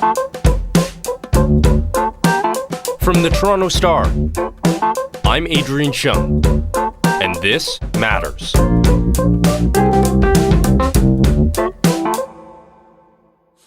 From the Toronto Star, I'm Adrian Cheung, and this matters.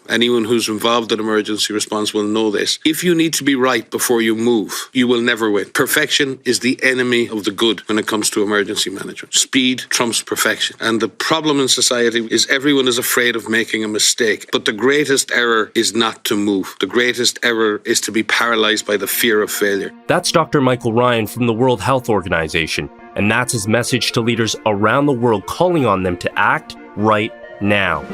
Anyone who's involved in emergency response will know this. If you need to be right before you move, you will never win. Perfection is the enemy of the good when it comes to emergency management. Speed trumps perfection. And the problem in society is everyone is afraid of making a mistake. But the greatest error is not to move. The greatest error is to be paralyzed by the fear of failure. That's Dr. Michael Ryan from the World Health Organization. And that's his message to leaders around the world, calling on them to act right now.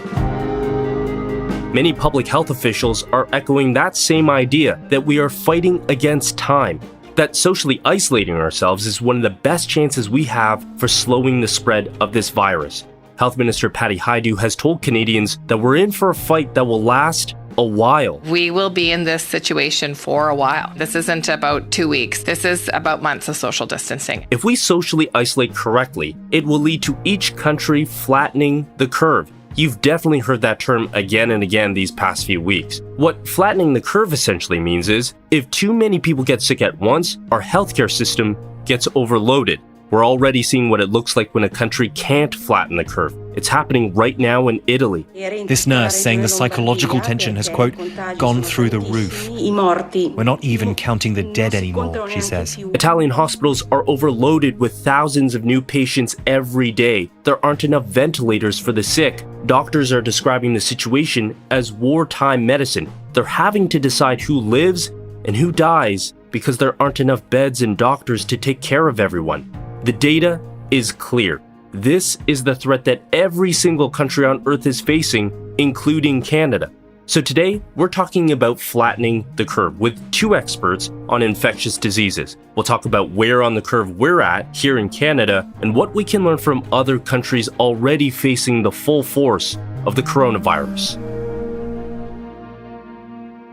Many public health officials are echoing that same idea, that we are fighting against time, that socially isolating ourselves is one of the best chances we have for slowing the spread of this virus. Health Minister Patty Hajdu has told Canadians that we're in for a fight that will last a while. We will be in this situation for a while. This isn't about 2 weeks. This is about months of social distancing. If we socially isolate correctly, it will lead to each country flattening the curve. You've definitely heard that term again and again these past few weeks. What flattening the curve essentially means is, if too many people get sick at once, our healthcare system gets overloaded. We're already seeing what it looks like when a country can't flatten the curve. It's happening right now in Italy. This nurse saying the psychological tension has, quote, gone through the roof. We're not even counting the dead anymore, she says. Italian hospitals are overloaded with thousands of new patients every day. There aren't enough ventilators for the sick. Doctors are describing the situation as wartime medicine. They're having to decide who lives and who dies because there aren't enough beds and doctors to take care of everyone. The data is clear. This is the threat that every single country on Earth is facing, including Canada. So today, we're talking about flattening the curve with two experts on infectious diseases. We'll talk about where on the curve we're at here in Canada and what we can learn from other countries already facing the full force of the coronavirus.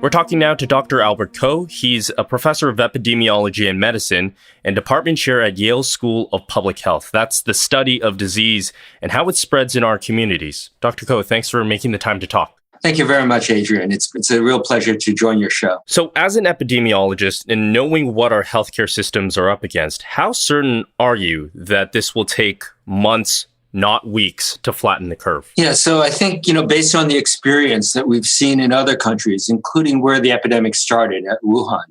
We're talking now to Dr. Albert Ko. He's a professor of epidemiology and medicine and department chair at Yale School of Public Health. That's the study of disease and how it spreads in our communities. Dr. Ko, thanks for making the time to talk. Thank you very much, Adrian. It's a real pleasure to join your show. So as an epidemiologist and knowing what our healthcare systems are up against, how certain are you that this will take months, not weeks, to flatten the curve? Yeah, so I think, based on the experience that we've seen in other countries, including where the epidemic started at Wuhan,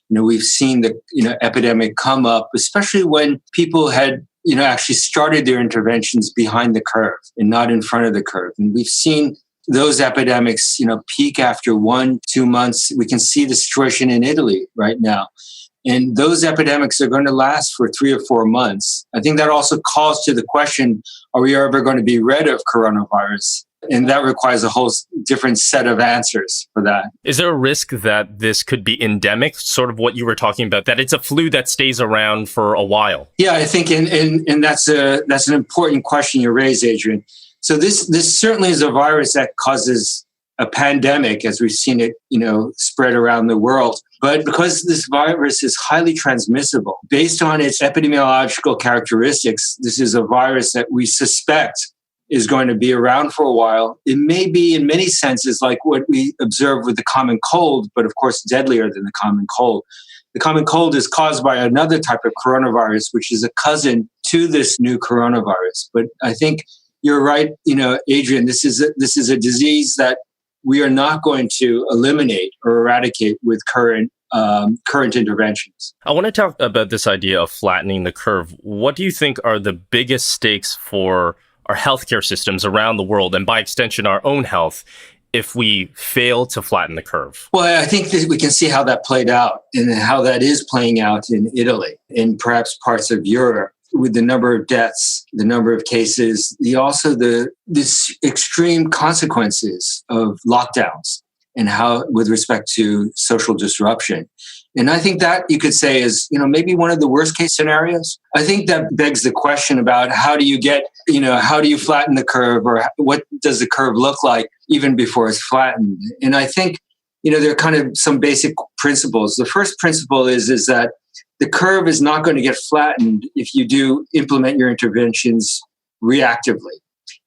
we've seen the epidemic come up, especially when people had actually started their interventions behind the curve and not in front of the curve. And we've seen those epidemics, peak after 1-2 months. We can see the situation in Italy right now. And those epidemics are going to last for 3 or 4 months. I think that also calls to the question, are we ever going to be rid of coronavirus? And that requires a whole different set of answers for that. Is there a risk that this could be endemic, sort of what you were talking about, that it's a flu that stays around for a while? Yeah, I think, and that's an important question you raise, Adrian. So this certainly is a virus that causes a pandemic, as we've seen it, spread around the world. But because this virus is highly transmissible, based on its epidemiological characteristics, this is a virus that we suspect is going to be around for a while. It may be, in many senses, like what we observe with the common cold, but of course deadlier than the common cold. The common cold is caused by another type of coronavirus, which is a cousin to this new coronavirus. But I think you're right, Adrian, this is a disease that we are not going to eliminate or eradicate with current interventions. I want to talk about this idea of flattening the curve. What do you think are the biggest stakes for our healthcare systems around the world, and by extension, our own health, if we fail to flatten the curve? Well, I think that we can see how that played out and how that is playing out in Italy and perhaps parts of Europe, with the number of deaths, the number of cases, this extreme consequences of lockdowns and how, with respect to social disruption. And I think that you could say is, maybe one of the worst case scenarios. I think that begs the question about how do you flatten the curve, or what does the curve look like even before it's flattened? And I think, there are kind of some basic principles. The first principle is that the curve is not going to get flattened if you do implement your interventions reactively.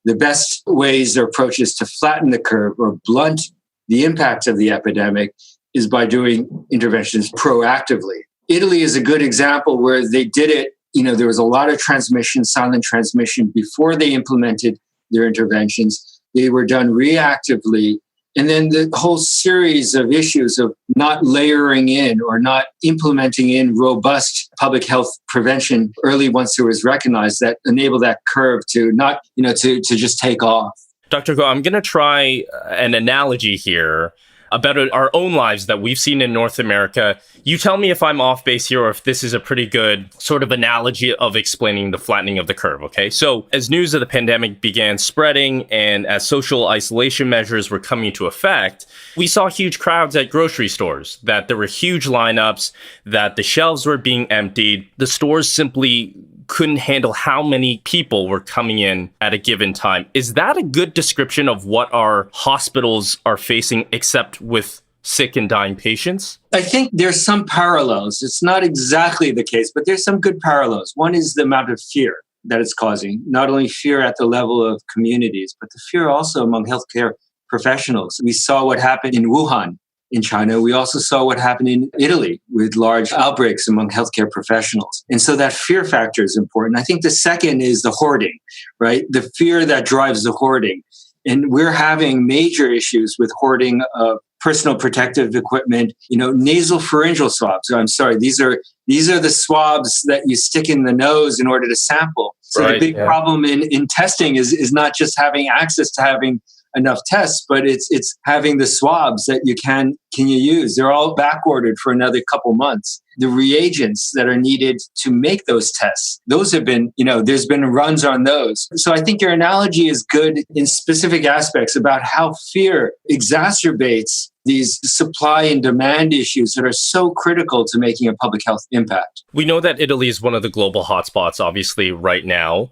The best ways or approaches to flatten the curve or blunt the impact of the epidemic is by doing interventions proactively. Italy is a good example where they did it. There was a lot of transmission, silent transmission, before they implemented their interventions. They were done reactively. And then the whole series of issues of not layering in or not implementing in robust public health prevention early once it was recognized that enabled that curve to not, to just take off. Dr. Go, I'm going to try an analogy here about our own lives that we've seen in North America. You tell me if I'm off base here or if this is a pretty good sort of analogy of explaining the flattening of the curve, okay? So as news of the pandemic began spreading and as social isolation measures were coming into effect, we saw huge crowds at grocery stores, that there were huge lineups, that the shelves were being emptied. The stores simply couldn't handle how many people were coming in at a given time. Is that a good description of what our hospitals are facing, except with sick and dying patients? I think there's some parallels. It's not exactly the case, but there's some good parallels. One is the amount of fear that it's causing, not only fear at the level of communities, but the fear also among healthcare professionals. We saw what happened in Wuhan, in China. We also saw what happened in Italy with large outbreaks among healthcare professionals. And so that fear factor is important. I think the second is the hoarding, right? The fear that drives the hoarding. And we're having major issues with hoarding of personal protective equipment, nasal pharyngeal swabs. I'm sorry, these are the swabs that you stick in the nose in order to sample. So the big problem in testing is not just having access to having enough tests, but it's having the swabs that you can use. They're all back ordered for another couple months. The reagents that are needed to make those tests, those have been, there's been runs on those. So I think your analogy is good in specific aspects about how fear exacerbates these supply and demand issues that are so critical to making a public health impact. We know that Italy is one of the global hotspots, obviously, right now.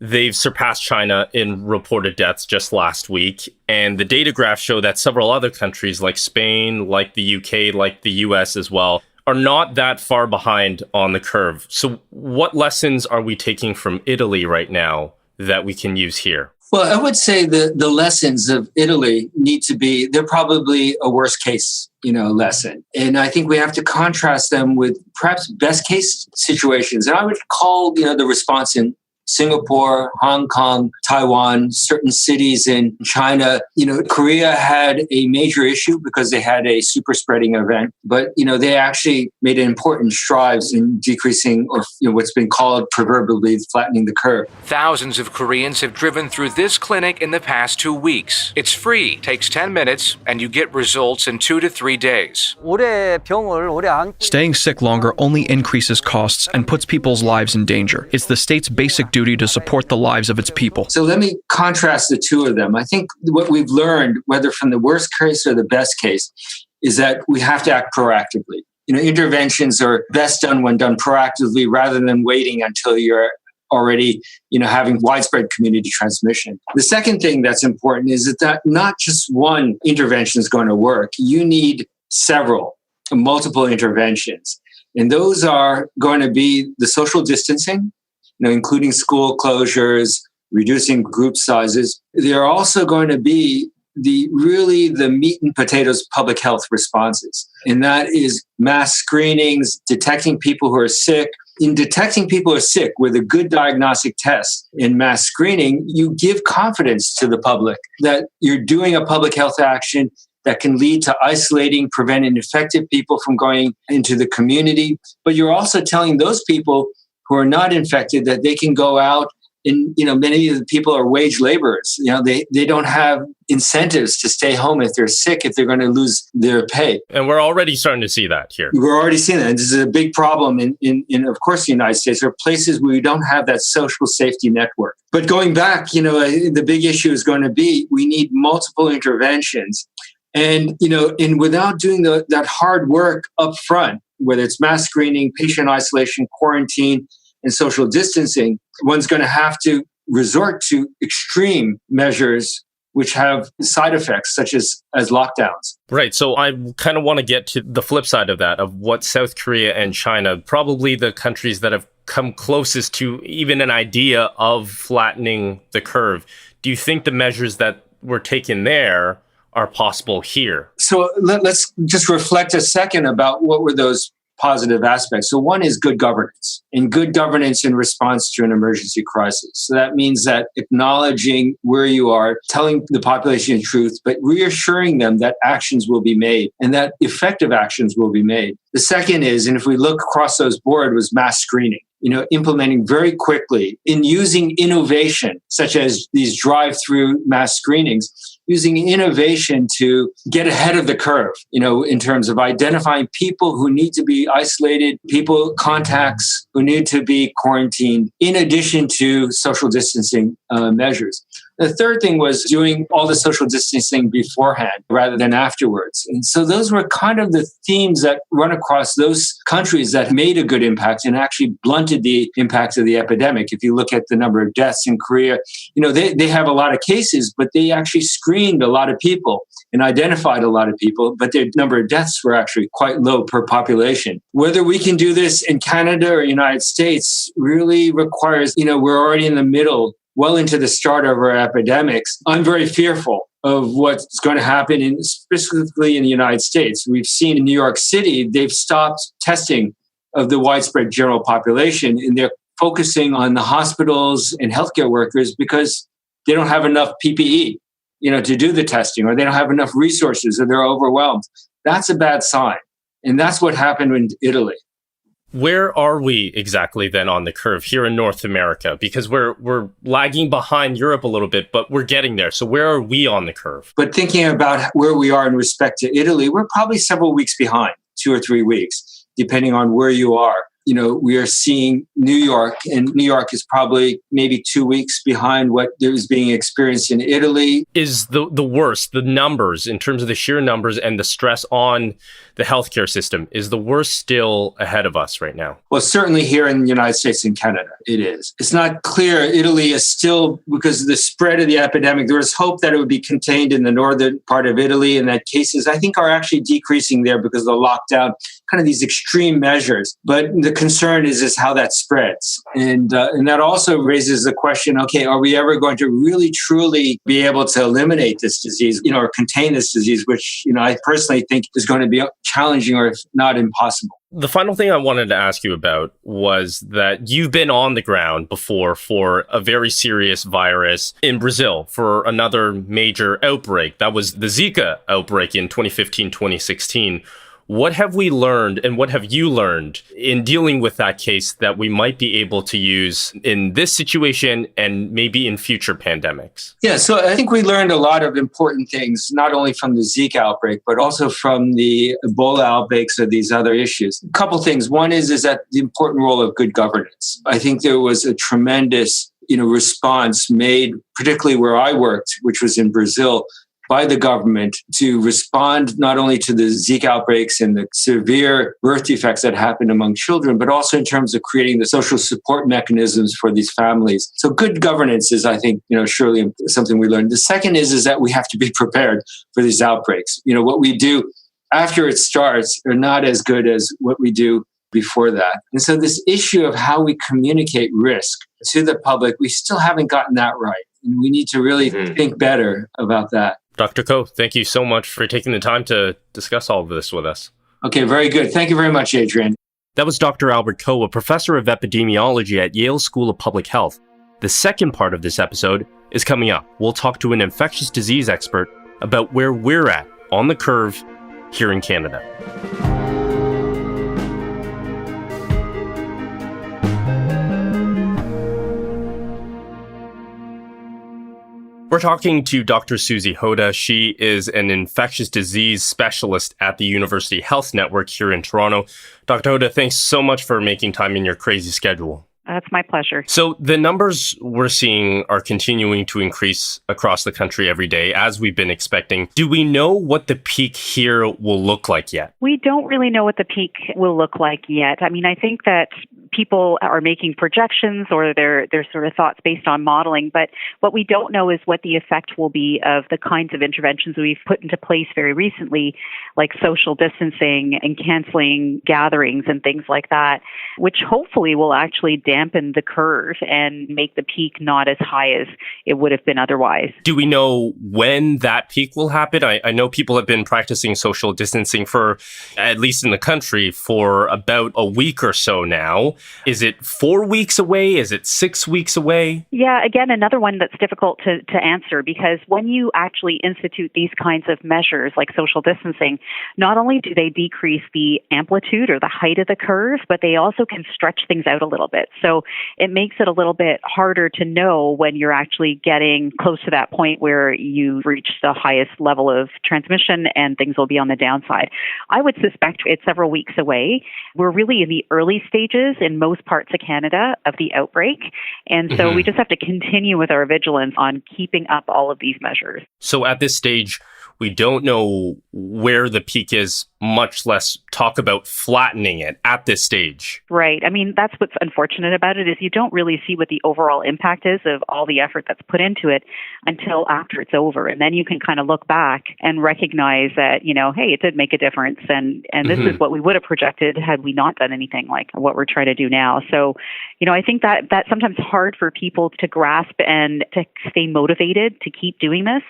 They've surpassed China in reported deaths just last week. And the data graphs show that several other countries like Spain, like the UK, like the US as well, are not that far behind on the curve. So what lessons are we taking from Italy right now that we can use here? Well, I would say the lessons of Italy need to be, they're probably a worst case, lesson. And I think we have to contrast them with perhaps best case situations. And I would call, the response in Singapore, Hong Kong, Taiwan, certain cities in China. Korea had a major issue because they had a super spreading event, but, they actually made important strides in decreasing or what's been called proverbially flattening the curve. Thousands of Koreans have driven through this clinic in the past 2 weeks. It's free, takes 10 minutes, and you get results in 2 to 3 days. Staying sick longer only increases costs and puts people's lives in danger. It's the state's basic duty to support the lives of its people. So let me contrast the two of them. I think what we've learned, whether from the worst case or the best case, is that we have to act proactively. Interventions are best done when done proactively rather than waiting until you're already, having widespread community transmission. The second thing that's important is that not just one intervention is going to work. You need multiple interventions. And those are going to be the social distancing, including school closures, reducing group sizes. They're also going to be the meat and potatoes public health responses. And that is mass screenings, detecting people who are sick. In detecting people who are sick with a good diagnostic test in mass screening, you give confidence to the public that you're doing a public health action that can lead to isolating, preventing infected people from going into the community. But you're also telling those people who are not infected that they can go out and, many of the people are wage laborers. They don't have incentives to stay home if they're sick, if they're going to lose their pay. And we're already starting to see that here. We're already seeing that. And this is a big problem in of course, the United States. There are places where we don't have that social safety network. But going back, the big issue is going to be we need multiple interventions. And, and without doing that hard work up front, whether it's mass screening, patient isolation, quarantine, and social distancing, one's going to have to resort to extreme measures which have side effects such as lockdowns. Right. So I kind of want to get to the flip side of that, of what South Korea and China, probably the countries that have come closest to even an idea of flattening the curve. Do you think the measures that were taken there are possible here? So let's just reflect a second about what were those positive aspects. So one is good governance, and good governance in response to an emergency crisis. So that means that acknowledging where you are, telling the population the truth, but reassuring them that actions will be made and that effective actions will be made. The second is, and if we look across those board, was mass screening. Implementing very quickly in using innovation, such as these drive-through mass screenings, using innovation to get ahead of the curve, in terms of identifying people who need to be isolated, contacts who need to be quarantined, in addition to social distancing measures. The third thing was doing all the social distancing beforehand rather than afterwards. And so those were kind of the themes that run across those countries that made a good impact and actually blunted the impact of the epidemic. If you look at the number of deaths in Korea, they have a lot of cases, but they actually screened a lot of people and identified a lot of people, but their number of deaths were actually quite low per population. Whether we can do this in Canada or United States really requires, we're already in the middle, well into the start of our epidemics. I'm very fearful of what's going to happen specifically in the United States. We've seen in New York City, they've stopped testing of the widespread general population, and they're focusing on the hospitals and healthcare workers because they don't have enough PPE, to do the testing, or they don't have enough resources, or they're overwhelmed. That's a bad sign. And that's what happened in Italy. Where are we exactly then on the curve here in North America? Because we're lagging behind Europe a little bit, but we're getting there. So where are we on the curve? But thinking about where we are in respect to Italy, we're probably several weeks behind, 2 or 3 weeks, depending on where you are. We are seeing New York, and New York is probably maybe 2 weeks behind what is being experienced in Italy. Is the worst, the numbers, in terms of the sheer numbers and the stress on the healthcare system, is the worst still ahead of us right now? Well, certainly here in the United States and Canada, it is. It's not clear. Italy is still, because of the spread of the epidemic, there was hope that it would be contained in the northern part of Italy, and that cases, I think, are actually decreasing there because of the lockdown, kind of these extreme measures. But the concern is how that spreads. And that also raises the question, okay, are we ever going to really, truly be able to eliminate this disease, or contain this disease, which, I personally think is going to be challenging, or if not impossible. The final thing I wanted to ask you about was that you've been on the ground before for a very serious virus in Brazil for another major outbreak. That was the Zika outbreak in 2015-2016. What have we learned, and what have you learned in dealing with that case that we might be able to use in this situation and maybe in future pandemics? Yeah, so I think we learned a lot of important things, not only from the Zika outbreak, but also from the Ebola outbreaks or these other issues. A couple things. One is that the important role of good governance. I think there was a tremendous, response made, particularly where I worked, which was in Brazil, by the government to respond not only to the Zika outbreaks and the severe birth defects that happened among children, but also in terms of creating the social support mechanisms for these families. So good governance is, I think, surely something we learned. The second is that we have to be prepared for these outbreaks. What we do after it starts are not as good as what we do before that. And so this issue of how we communicate risk to the public, we still haven't gotten that right. And we need to really think better about that. Dr. Ko, thank you so much for taking the time to discuss all of this with us. Okay, very good. Thank you very much, Adrian. That was Dr. Albert Ko, a professor of epidemiology at Yale School of Public Health. The second part of this episode is coming up. We'll talk to an infectious disease expert about where we're at on the curve here in Canada. We're talking to Dr. Susy Hota. She is an infectious disease specialist at the University Health Network here in Toronto. Dr. Hota, thanks so much for making time in your crazy schedule. That's my pleasure. So the numbers we're seeing are continuing to increase across the country every day, as we've been expecting. Do we know what the peak here will look like yet? We don't really know what the peak will look like yet. I mean, I think that people are making projections or their sort of thoughts based on modeling. But what we don't know is what the effect will be of the kinds of interventions we've put into place very recently, like social distancing and canceling gatherings and things like that, which hopefully will actually dampen the curve and make the peak not as high as it would have been otherwise. Do we know when that peak will happen? I know people have been practicing social distancing for, at least in the country, for about a week or so now. Is it 4 weeks away? Is it 6 weeks away? Yeah, again, another one that's difficult to answer, because when you actually institute these kinds of measures like social distancing, not only do they decrease the amplitude or the height of the curve, but they also can stretch things out a little bit. So it makes it a little bit harder to know when you're actually getting close to that point where you've reached the highest level of transmission and things will be on the downside. I would suspect it's several weeks away. We're really in the early stages in most parts of Canada of the outbreak. And so we just have to continue with our vigilance on keeping up all of these measures. So at this stage, we don't know where the peak is, much less talk about flattening it at this stage. Right. I mean, that's what's unfortunate about it, is you don't really see what the overall impact is of all the effort that's put into it until after it's over. And then you can kind of look back and recognize that, hey, it did make a difference. And this is what we would have projected had we not done anything like what we're trying to do now. So, I think that's sometimes hard for people to grasp and to stay motivated to keep doing this.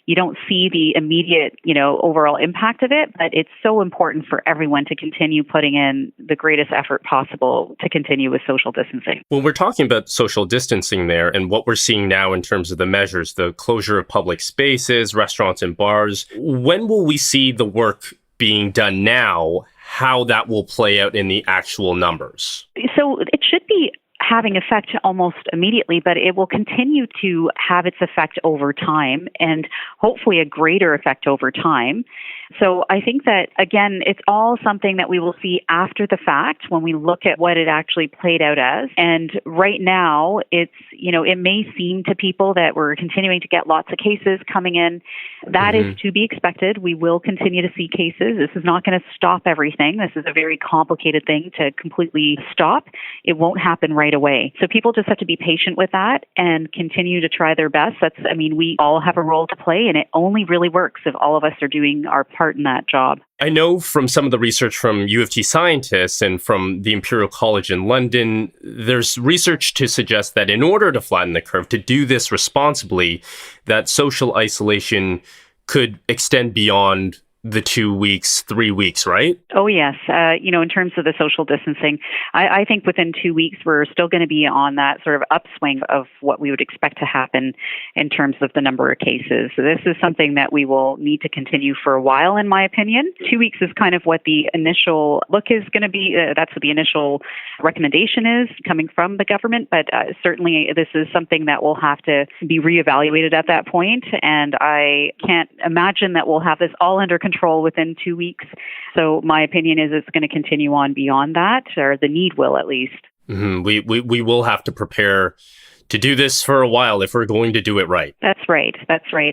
You don't see the immediate, overall impact of it, but it's so important for everyone to continue putting in the greatest effort possible to continue with social distancing. When we're talking about social distancing there and what we're seeing now in terms of the measures, the closure of public spaces, restaurants and bars, when will we see the work being done now, how that will play out in the actual numbers? So it should be having effect almost immediately, but it will continue to have its effect over time and hopefully a greater effect over time. So I think that, again, it's all something that we will see after the fact when we look at what it actually played out as. And right now, it's, it may seem to people that we're continuing to get lots of cases coming in. That is to be expected. We will continue to see cases. This is not going to stop everything. This is a very complicated thing to completely stop. It won't happen right away. So people just have to be patient with that and continue to try their best. We all have a role to play, and it only really works if all of us are doing our part in that job. I know from some of the research from U of T scientists and from the Imperial College in London, there's research to suggest that in order to flatten the curve, to do this responsibly, that social isolation could extend beyond the 2 weeks, 3 weeks, right? Oh, yes. In terms of the social distancing, I think within 2 weeks, we're still going to be on that sort of upswing of what we would expect to happen in terms of the number of cases. So this is something that we will need to continue for a while, in my opinion. 2 weeks is kind of what the initial look is going to be. That's what the initial recommendation is coming from the government. But certainly this is something that will have to be reevaluated at that point. And I can't imagine that we'll have this all under control within 2 weeks. So my opinion is it's going to continue on beyond that, or the need will at least. We will have to prepare to do this for a while if we're going to do it right. That's right.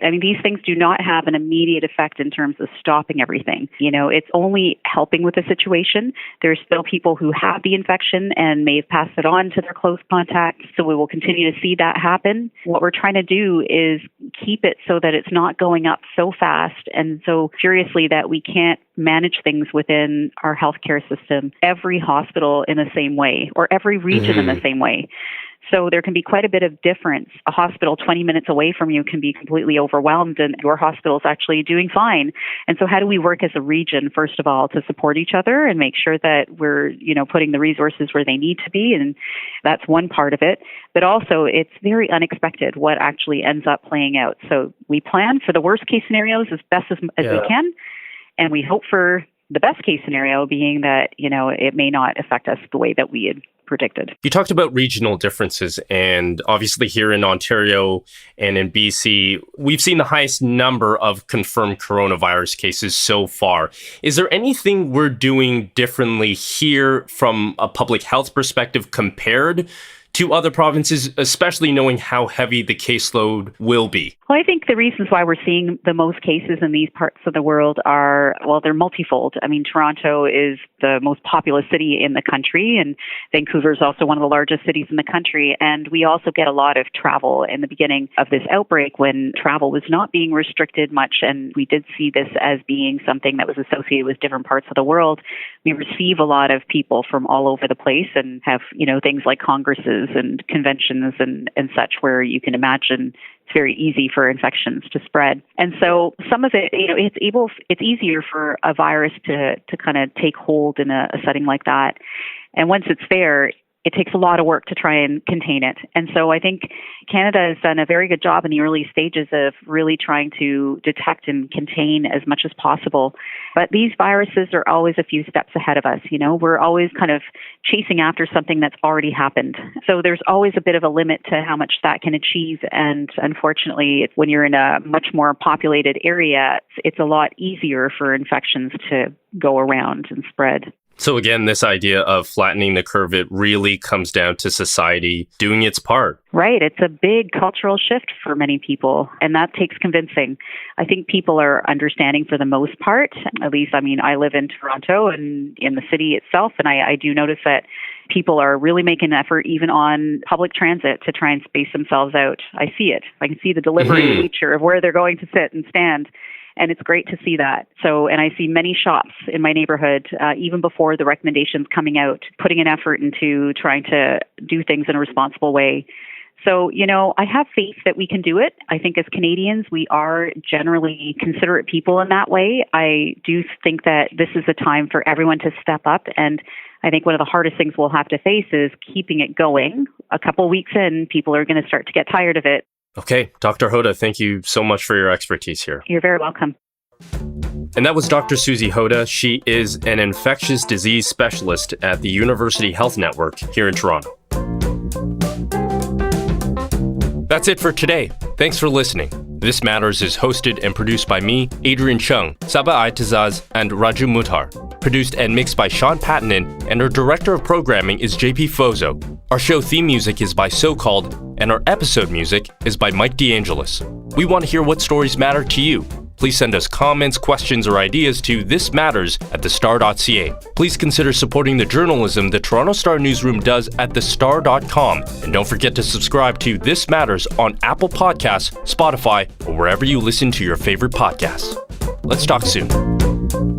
I mean, these things do not have an immediate effect in terms of stopping everything. It's only helping with the situation. There's still people who have the infection and may have passed it on to their close contacts. So we will continue to see that happen. What we're trying to do is keep it so that it's not going up so fast and so furiously that we can't manage things within our healthcare system, every hospital in the same way, or every region in the same way. So there can be quite a bit of difference. A hospital 20 minutes away from you can be completely overwhelmed and your hospital is actually doing fine. And so how do we work as a region, first of all, to support each other and make sure that we're, putting the resources where they need to be? And that's one part of it. But also it's very unexpected what actually ends up playing out. So we plan for the worst case scenarios as best as we can. And we hope for the best case scenario being that, it may not affect us the way that we had predicted. You talked about regional differences, and obviously here in Ontario and in BC, we've seen the highest number of confirmed coronavirus cases so far. Is there anything we're doing differently here from a public health perspective compared to other provinces, especially knowing how heavy the caseload will be? Well, I think the reasons why we're seeing the most cases in these parts of the world are, well, they're multifold. I mean, Toronto is the most populous city in the country, and Vancouver is also one of the largest cities in the country. And we also get a lot of travel in the beginning of this outbreak when travel was not being restricted much. And we did see this as being something that was associated with different parts of the world. We receive a lot of people from all over the place and have, things like congresses and conventions and such where you can imagine it's very easy for infections to spread. And so some of it, it's easier for a virus to kind of take hold in a setting like that. And once it's there, it takes a lot of work to try and contain it. And so I think Canada has done a very good job in the early stages of really trying to detect and contain as much as possible. But these viruses are always a few steps ahead of us. We're always kind of chasing after something that's already happened. So there's always a bit of a limit to how much that can achieve. And unfortunately, when you're in a much more populated area, it's a lot easier for infections to go around and spread. So again, this idea of flattening the curve, it really comes down to society doing its part. Right. It's a big cultural shift for many people, and that takes convincing. I think people are understanding for the most part. At least, I live in Toronto and in the city itself, and I do notice that people are really making an effort even on public transit to try and space themselves out. I see it. I can see the deliberate nature of where they're going to sit and stand. And it's great to see that. So, and I see many shops in my neighborhood, even before the recommendations coming out, putting an effort into trying to do things in a responsible way. So, I have faith that we can do it. I think as Canadians, we are generally considerate people in that way. I do think that this is a time for everyone to step up. And I think one of the hardest things we'll have to face is keeping it going. A couple of weeks in, people are going to start to get tired of it. Okay, Dr. Hota, thank you so much for your expertise here. You're very welcome. And that was Dr. Susy Hota. She is an infectious disease specialist at the University Health Network here in Toronto. That's it for today. Thanks for listening. This Matters is hosted and produced by me, Adrian Cheung, Saba Aitazaz, and Raju Mutar. Produced and mixed by Sean Pattinen, and our director of programming is JP Fozo. Our show theme music is by So Called, and our episode music is by Mike DeAngelis. We want to hear what stories matter to you. Please send us comments, questions, or ideas to thismatters@thestar.ca. Please consider supporting the journalism the Toronto Star newsroom does at thestar.com. And don't forget to subscribe to This Matters on Apple Podcasts, Spotify, or wherever you listen to your favorite podcasts. Let's talk soon.